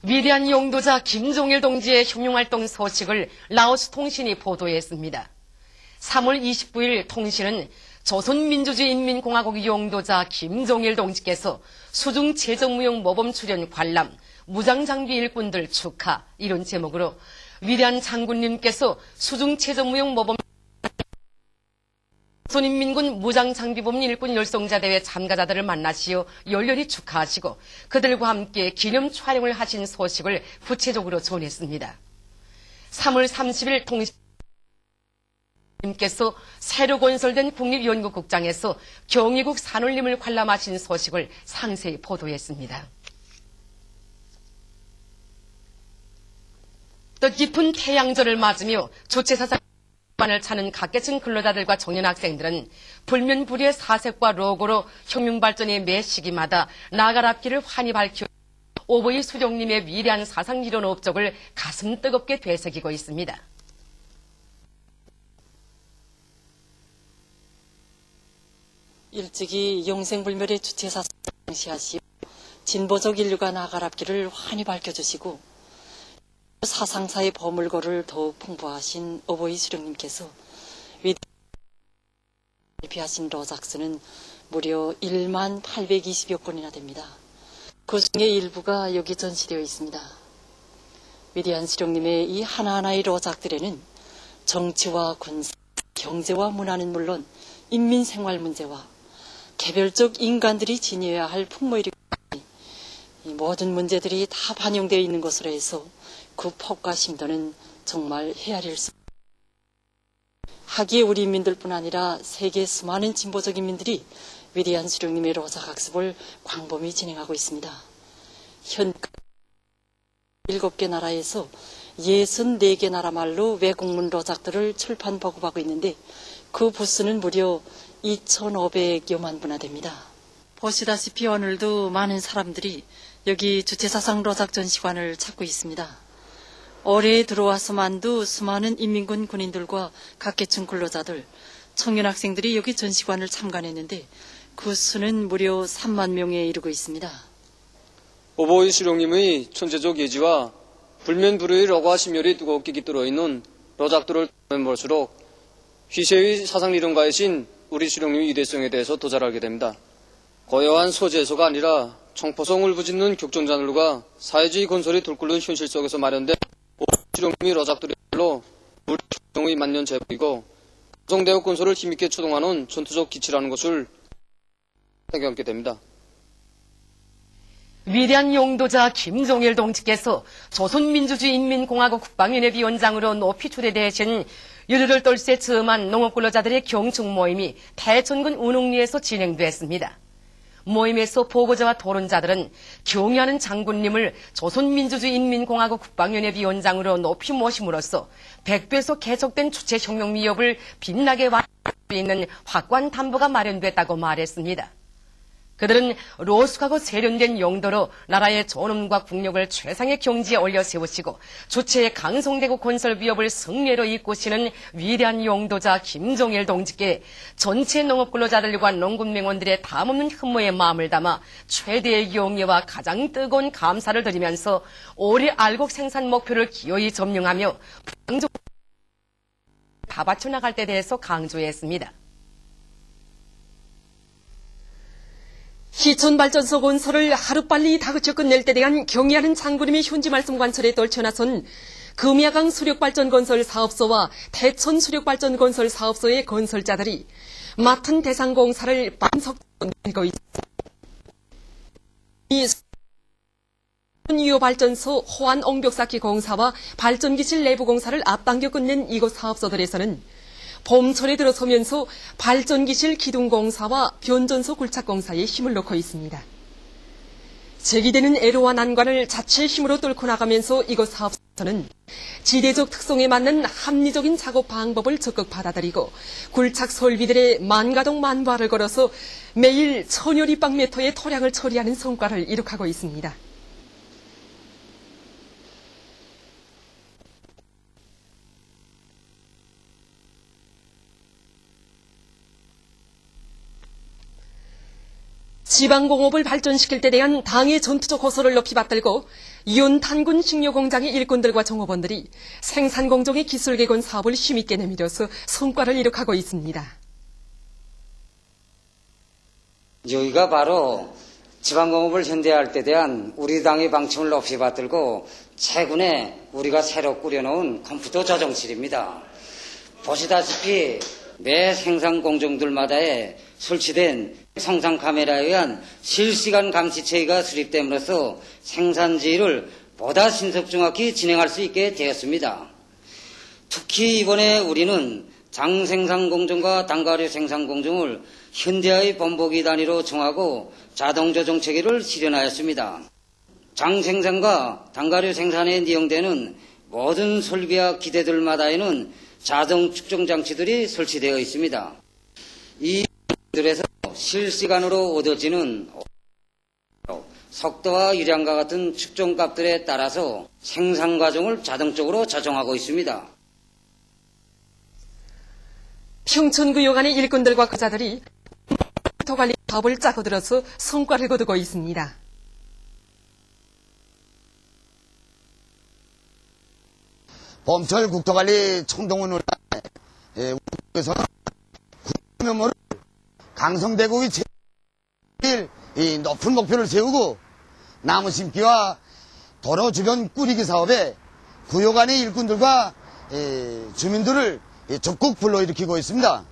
위대한 용도자 김종일 동지의 흉흉활동 소식을 라오스 통신이 보도했습니다. 3월 29일 통신은 조선민주주의인민공화국 용도자 김종일 동지께서 수중 제정무용 모범 출연 관람, 무장장비 일꾼들 축하 이런 제목으로 위대한 장군님께서 수중 제정무용 모범 조선인민군 무장장비범 일꾼 열성자대회 참가자들을 만나시어 열렬히 축하하시고 그들과 함께 기념 촬영을 하신 소식을 구체적으로 전했습니다. 3월 30일 통신님께서 새로 건설된 국립연구국장에서 경희국 산울림을 관람하신 소식을 상세히 보도했습니다. 뜻깊은 태양절을 맞으며 조체사상 을 차는 각계층 근로자들과 청년 학생들은 불면불의의 사색과 로고로 혁명발전의 매 시기마다 나갈 앞길을 환히 밝혀 오보이 수령님의 위대한 사상이론 업적을 가슴 뜨겁게 되새기고 있습니다. 일찍이 영생불멸의 주체사상을 상시하시어 진보적 인류가 나갈 앞길을 환히 밝혀주시고 사상사의 버물거를 더욱 풍부하신 오보이 수령님께서 발표하신 로작스는 무려 1만 820여 건이나 됩니다. 그 중에 일부가 여기 전시되어 있습니다. 위대한 수령님의 이 하나하나의 로작들에는 정치와 군사, 경제와 문화는 물론 인민생활 문제와 개별적 인간들이 지녀야 할 풍모이력까지 이 모든 문제들이 다 반영되어 있는 것으로 해서 그 폭과 심도는 정말 헤아릴 수 없습니다. 하기에 우리 인민들뿐 아니라 세계 수많은 진보적 인민들이 위대한 수령님의 로작 학습을 광범위 진행하고 있습니다. 현 7개 나라에서 64개 나라 말로 외국문 로작들을 출판 보급하고 있는데 그 부수는 무려 2,500여만 부나 됩니다. 보시다시피 오늘도 많은 사람들이 여기 주체사상 로작 전시관을 찾고 있습니다. 올해에 들어와서만도 수많은 인민군 군인들과 각계층 근로자들, 청년 학생들이 여기 전시관을 참관했는데 그 수는 무려 3만 명에 이르고 있습니다. 오보이 수령님의 천재적 예지와 불면불의의 로고와 심혈이 뜨겁게 깃들어 있는 로작들을 보면 볼수록 휘세의 사상이론가이신 우리 수령님의 위대성에 대해서 더 잘 알게 됩니다. 고요한 소재에서가 아니라 청포성 울부짖는 격전자들과 사회주의 건설이 들끓는 현실 속에서 마련된 수령님의 로작들로 우리 혁명의 만년 제복이고 조성대국 건설을 힘있게 추동하는 전투적 기치라는 것을 생각하게 됩니다. 위대한 용도자 김종일 동지께서 조선민주주의인민공화국 국방위원회위원장으로 높이 추대되신 유르를 떨새 즈음한 농업근로자들의 경축 모임이 대천군 운흥리에서 진행됐습니다. 모임에서 보고자와 토론자들은 경의하는 장군님을 조선민주주의인민공화국 국방위원회위원장으로 높이 모심으로써 100배속 계속된 주체혁명 위협을 빛나게 완화할 수 있는 확고한 담보가 마련됐다고 말했습니다. 그들은 로숙하고 세련된 용도로 나라의 존엄과 국력을 최상의 경지에 올려 세우시고 주체의 강성대국 건설 위협을 승리로 이끄시는 위대한 용도자 김종일 동지께 전체 농업근로자들과 농군맹원들의 담없는 흠모의 마음을 담아 최대의 용의와 가장 뜨거운 감사를 드리면서 올해 알곡 생산 목표를 기어이 점령하며 다 바쳐나갈 때 대해서 강조했습니다. 희촌발전소 건설을 하루빨리 다그쳐 끝낼 때 대한 경의하는 장군님의 현지 말씀 관철에 떨쳐나선 금야강 수력발전 건설 사업소와 대천 수력발전 건설 사업소의 건설자들이 맡은 대상 공사를 반석 밀고 있습니다. 이 유효발전소 호안 옹벽쌓기 공사와 발전기실 내부 공사를 앞당겨 끝낸 이곳 사업소들에서는 봄철에 들어서면서 발전기실 기둥공사와 변전소 굴착공사에 힘을 넣고 있습니다. 제기되는 애로와 난관을 자체의 힘으로 뚫고 나가면서 이곳 사업소는 지대적 특성에 맞는 합리적인 작업 방법을 적극 받아들이고 굴착 설비들의 만가동 만부화를 걸어서 매일 1000여立方미터의 토량을 처리하는 성과를 이룩하고 있습니다. 지방공업을 발전시킬 때 대한 당의 전투적 호소를 높이 받들고 윤탄군 식료공장의 일꾼들과 종업원들이 생산공정의 기술개건 사업을 힘있게 내밀어서 성과를 이룩하고 있습니다. 여기가 바로 지방공업을 현대화할 때 대한 우리 당의 방침을 높이 받들고 최근에 우리가 새로 꾸려놓은 컴퓨터 조정실입니다. 보시다시피 매 생산 공정들마다에 설치된 성상 카메라에 의한 실시간 감시체계가 수립됨으로써 생산지휘를 보다 신속정확히 진행할 수 있게 되었습니다. 특히 이번에 우리는 장생산 공정과 단가류 생산 공정을 현대화의 본보기 단위로 정하고 자동조정 체계를 실현하였습니다. 장생산과 단가류 생산에 이용되는 모든 설비와 기대들마다에는 자동 측정 장치들이 설치되어 있습니다. 이 들에서 실시간으로 얻어지는 속도와 유량과 같은 측정값들에 따라서 생산 과정을 자동적으로 조정하고 있습니다. 평촌구역 안의 일꾼들과 거자들이 컴퓨터관리 사업을 짜고 들어서 성과를 거두고 있습니다. 범철 국토관리 총동원을 우리에서 구면모를 강성대국의 제일 높은 목표를 세우고 나무 심기와 도로 주변 꾸리기 사업에 구역 안의 일꾼들과 주민들을 적극 불러일으키고 있습니다.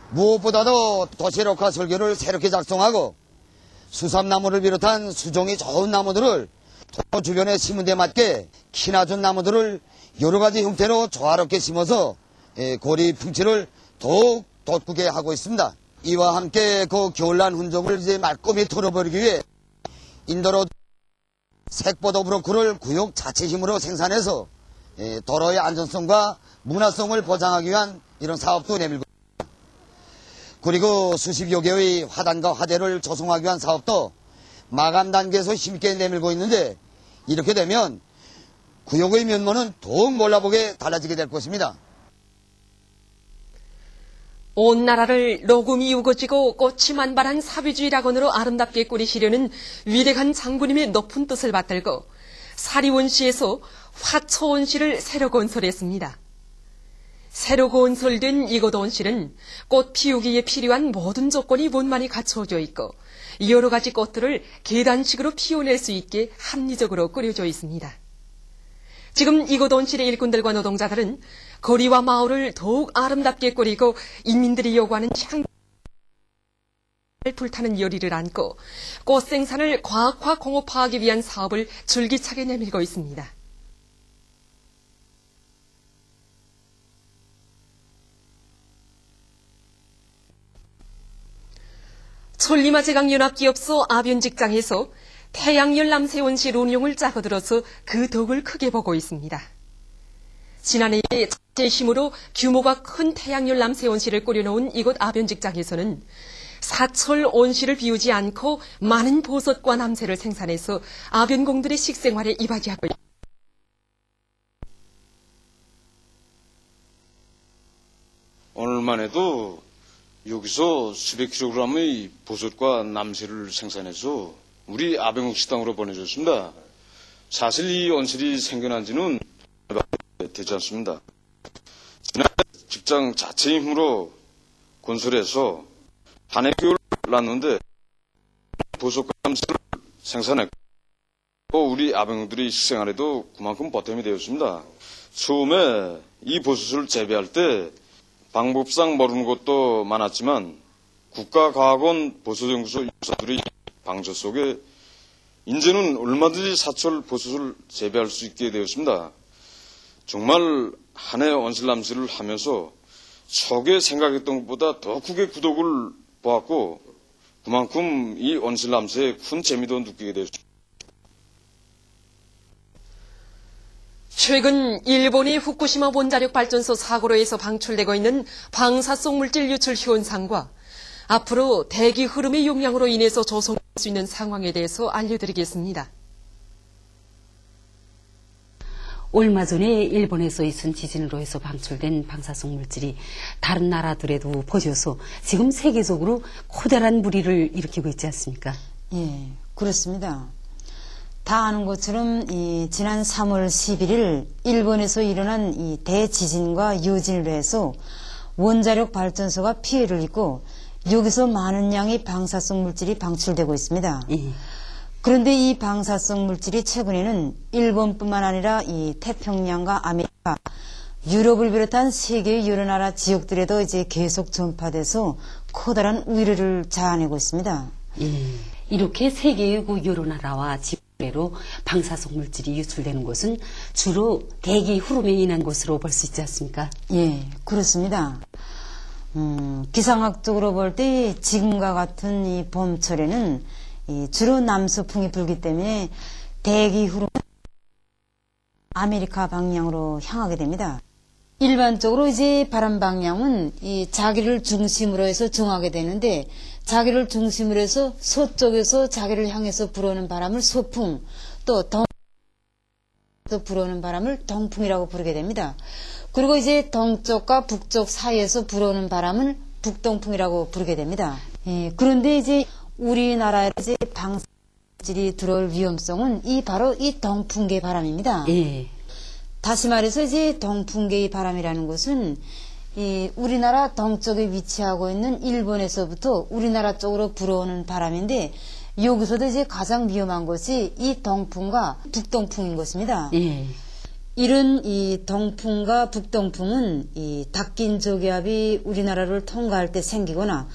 무엇보다도 도시緑화 설계를 새롭게 작성하고 수삼나무를 비롯한 수종이 좋은 나무들을 도로 주변에 심은 데 맞게 키 낮은 나무들을 여러 가지 형태로 조화롭게 심어서 고리 풍치를 더욱 돋구게 하고 있습니다. 이와 함께 그 겨울난 흔적을 이제 말끔히 털어버리기 위해 인도로 색보도 브로크를 구역 자체 힘으로 생산해서 도로의 안전성과 문화성을 보장하기 위한 이런 사업도 내밀고 그리고 수십여 개의 화단과 화대를 조성하기 위한 사업도 마감 단계에서 힘있게 내밀고 있는데 이렇게 되면 구역의 면모는 더욱 몰라보게 달라지게 될 것입니다. 온 나라를 녹음이 우거지고 꽃이 만발한 사비주의 낙원으로 아름답게 꾸리시려는 위대한 장군님의 높은 뜻을 받들고 사리원시에서 화초원시를 새로 건설했습니다. 새로 건설된 이곳 온실은 꽃 피우기에 필요한 모든 조건이 원만히 갖춰져 있고 여러 가지 꽃들을 계단식으로 피워낼 수 있게 합리적으로 꾸려져 있습니다. 지금 이곳 온실의 일꾼들과 노동자들은 거리와 마을을 더욱 아름답게 꾸리고 인민들이 요구하는 향 불타는 열의를 안고 꽃 생산을 과학화 공업화하기 위한 사업을 줄기차게 내밀고 있습니다. 천리마제강연합기업소 아변직장에서 태양열 남세원실 운용을 짜고 들어서 그 덕을 크게 보고 있습니다. 지난해 자체 힘으로 규모가 큰 태양열 남세원실을 꾸려놓은 이곳 아변직장에서는 사철 온실을 비우지 않고 많은 보석과 남새를 생산해서 아변공들의 식생활에 이바지하고 있습니다. 오늘만 해도 여기서 수백 킬로그램의 보석과 남새를 생산해서 우리 아병국 식당으로 보내줬습니다. 사실 이 온실이 생겨난 지는 되지 않습니다. 지난 직장 자체의 힘으로 건설해서 한 해 교육을 낳는데 보석과 남새를 생산했고 우리 아병국들의 식생활에도 그만큼 보탬이 되었습니다. 처음에 이 보석을 재배할 때 방법상 모르는 것도 많았지만 국가과학원 보석연구소 연구사들의 방조 속에 이제는 얼마든지 사철 보석을 재배할 수 있게 되었습니다. 정말 한 해 온실남새를 하면서 초기에 생각했던 것보다 더 크게 구독을 보았고 그만큼 이 온실남새의 큰 재미도 느끼게 되었습니다. 최근 일본의 후쿠시마 원자력 발전소 사고로 해서 방출되고 있는 방사성 물질 유출 현상과 앞으로 대기 흐름의 영향으로 인해서 조성될 수 있는 상황에 대해서 알려드리겠습니다. 얼마 전에 일본에서 있은 지진으로 해서 방출된 방사성 물질이 다른 나라들에도 퍼져서 지금 세계적으로 커다란 무리를 일으키고 있지 않습니까? 예, 그렇습니다. 다 아는 것처럼 지난 3월 11일 일본에서 일어난 이 대지진과 요진으로 해서 원자력 발전소가 피해를 입고 여기서 많은 양의 방사성 물질이 방출되고 있습니다. 예. 그런데 이 방사성 물질이 최근에는 일본뿐만 아니라 이 태평양과 아메리카, 유럽을 비롯한 세계의 여러 나라 지역들에도 이제 계속 전파돼서 커다란 위기를 자아내고 있습니다. 예. 이렇게 세계의 여러 나라와 지역으로 방사성 물질이 유출되는 곳은 주로 대기 흐름에 인한 것으로 볼 수 있지 않습니까? 예, 그렇습니다. 기상학적으로 볼 때 지금과 같은 이 봄철에는 주로 남서풍이 불기 때문에 대기 흐름은 아메리카 방향으로 향하게 됩니다. 일반적으로 이제 바람 방향은 이 자기를 중심으로 해서 정하게 되는데 자기를 중심으로 해서 서쪽에서 자기를 향해서 불어오는 바람을 서풍, 또 동쪽에서 불어오는 바람을 동풍이라고 부르게 됩니다. 그리고 이제 동쪽과 북쪽 사이에서 불어오는 바람을 북동풍이라고 부르게 됩니다. 예, 그런데 이제 우리나라에 이제 방사질이 들어올 위험성은 바로 이 동풍계 바람입니다. 예. 다시 말해서 이제 동풍계의 바람이라는 것은 우리나라 동쪽에 위치하고 있는 일본에서부터 우리나라 쪽으로 불어오는 바람인데 여기서도 이제 가장 위험한 것이 이 동풍과 북동풍인 것입니다. 예. 이런 이 동풍과 북동풍은 이 닥긴조기압이 우리나라를 통과할 때 생기거나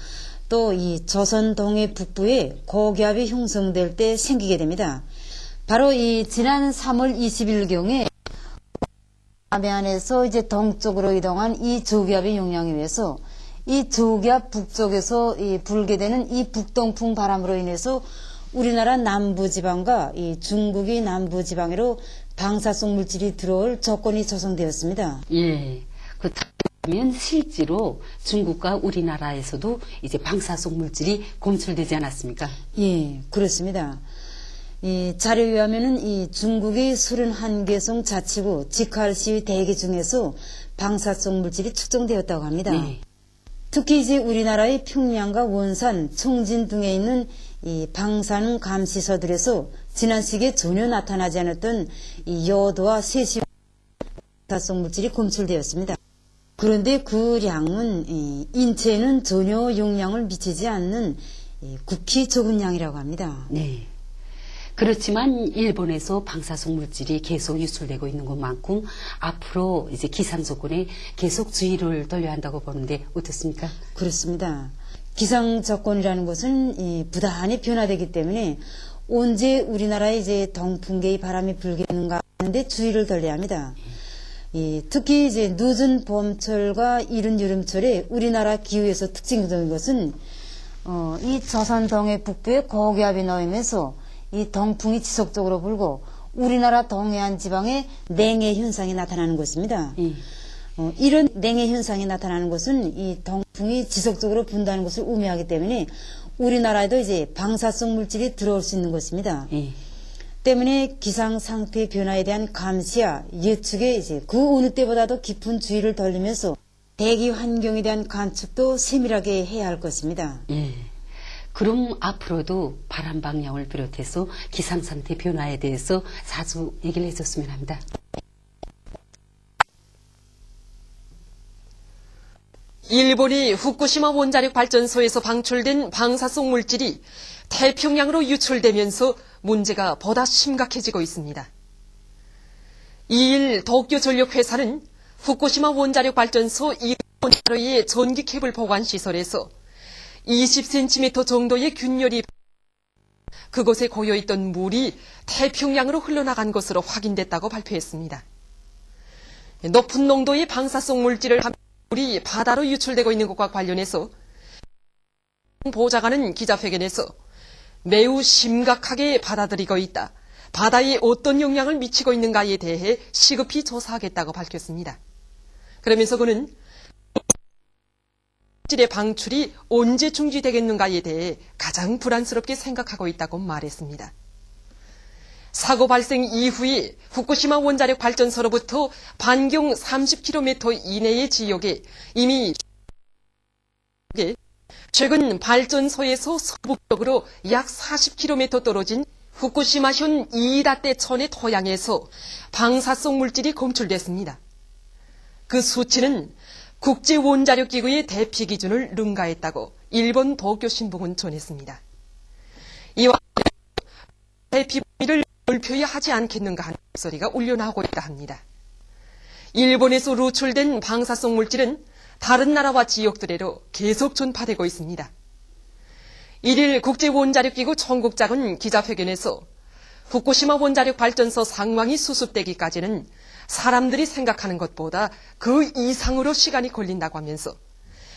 또 이 조선 동해 북부에 고기압이 형성될 때 생기게 됩니다. 바로 이 지난 3월 20일경에 남해안에서 이제 동쪽으로 이동한 이 저기압의 영향에 의해서 이 저기압 북쪽에서 불게 되는 이 북동풍 바람으로 인해서 우리나라 남부지방과 이 중국의 남부지방으로 방사성 물질이 들어올 조건이 조성되었습니다. 예. 그렇다면 실제로 중국과 우리나라에서도 이제 방사성 물질이 검출되지 않았습니까? 예, 그렇습니다. 이 자료에 의하면은 이 중국의 31개성 자치구 직할시의 대기 중에서 방사성 물질이 측정되었다고 합니다. 네. 특히 이제 우리나라의 평양과 원산, 청진 등에 있는 이 방사능 감시소들에서 지난 시기에 전혀 나타나지 않았던 이 요도와 세시 방사성 물질이 검출되었습니다. 그런데 그 양은 인체에는 전혀 영향을 미치지 않는 극히 적은 양이라고 합니다. 네. 그렇지만 일본에서 방사성 물질이 계속 유출되고 있는 것만큼 앞으로 이제 기상 조건에 계속 주의를 돌려야 한다고 보는데 어떻습니까? 그렇습니다. 기상 조건이라는 것은 부단히 변화되기 때문에 언제 우리나라에 이제 동풍계의 바람이 불겠는가 하는데 주의를 돌려야 합니다. 특히 이제 늦은 봄철과 이른 여름철에 우리나라 기후에서 특징적인 것은 이 조선 동해 북부에 고기압이 놓이면서 이 동풍이 지속적으로 불고 우리나라 동해안 지방에 냉해 현상이 나타나는 것입니다. 이런 냉해 현상이 나타나는 것은 이 동풍이 지속적으로 분다는 것을 의미하기 때문에 우리나라에도 이제 방사성 물질이 들어올 수 있는 것입니다. 때문에 기상 상태 변화에 대한 감시와 예측에 이제 그 어느 때보다도 깊은 주의를 돌리면서 대기 환경에 대한 관측도 세밀하게 해야 할 것입니다. 예. 그럼 앞으로도 바람 방향을 비롯해서 기상 상태 변화에 대해서 자주 얘기를 해줬으면 합니다. 일본이 후쿠시마 원자력 발전소에서 방출된 방사성 물질이 태평양으로 유출되면서 문제가 보다 심각해지고 있습니다. 2일 도쿄 전력회사는 후쿠시마 원자력 발전소 1호의 전기 케이블 보관 시설에서 20cm 정도의 균열이 그곳에 고여있던 물이 태평양으로 흘러나간 것으로 확인됐다고 발표했습니다. 높은 농도의 방사성 물질을 함유한 물이 바다로 유출되고 있는 것과 관련해서 보좌관은 기자회견에서 매우 심각하게 받아들이고 있다. 바다에 어떤 영향을 미치고 있는가에 대해 시급히 조사하겠다고 밝혔습니다. 그러면서 그는 물질의 방출이 언제 중지되겠는가에 대해 가장 불안스럽게 생각하고 있다고 말했습니다. 사고 발생 이후에 후쿠시마 원자력 발전소로부터 반경 30km 이내의 지역에 이미 최근 발전소에서 서북쪽으로 약 40km 떨어진 후쿠시마현 이이다떼천의 토양에서 방사성 물질이 검출됐습니다. 그 수치는 국제원자력기구의 대피 기준을 능가했다고 일본 도쿄신문은 전했습니다. 이와 대피 범위를 넓혀야 하지 않겠는가 하는 목소리가 울려나오고 있다 합니다. 일본에서 누출된 방사성 물질은 다른 나라와 지역들에로 계속 전파되고 있습니다. 1일 국제원자력기구 총국장은 기자회견에서 후쿠시마 원자력 발전소 상황이 수습되기까지는 사람들이 생각하는 것보다 그 이상으로 시간이 걸린다고 하면서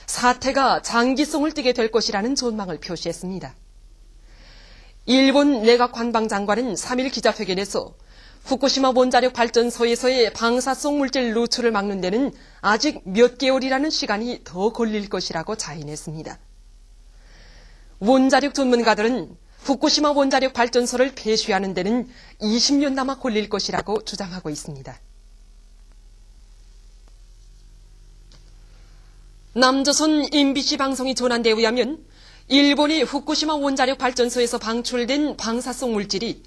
사태가 장기성을 띠게 될 것이라는 전망을 표시했습니다. 일본 내각 관방장관은 3일 기자회견에서 후쿠시마 원자력 발전소에서의 방사성 물질 누출을 막는 데는 아직 몇 개월이라는 시간이 더 걸릴 것이라고 자인했습니다. 원자력 전문가들은 후쿠시마 원자력 발전소를 폐쇄하는 데는 20년 남아 걸릴 것이라고 주장하고 있습니다. 남조선 MBC 방송이 전한 데 의하면 일본의 후쿠시마 원자력 발전소에서 방출된 방사성 물질이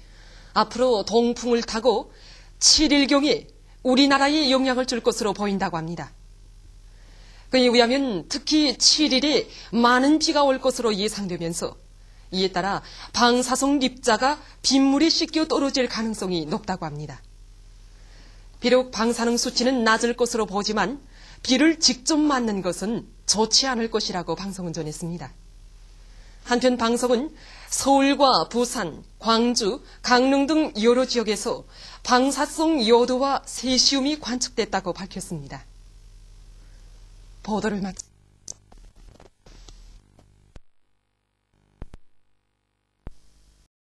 앞으로 동풍을 타고 7일경에 우리나라에 영향을 줄 것으로 보인다고 합니다. 그에 의하면 특히 7일에 많은 비가 올 것으로 예상되면서 이에 따라 방사성 립자가 빗물에 씻겨 떨어질 가능성이 높다고 합니다. 비록 방사능 수치는 낮을 것으로 보지만 비를 직접 맞는 것은 좋지 않을 것이라고 방송은 전했습니다. 한편 방송은 서울과 부산, 광주, 강릉 등 여러 지역에서 방사성 요도와 세시움이 관측됐다고 밝혔습니다. 보도를 마치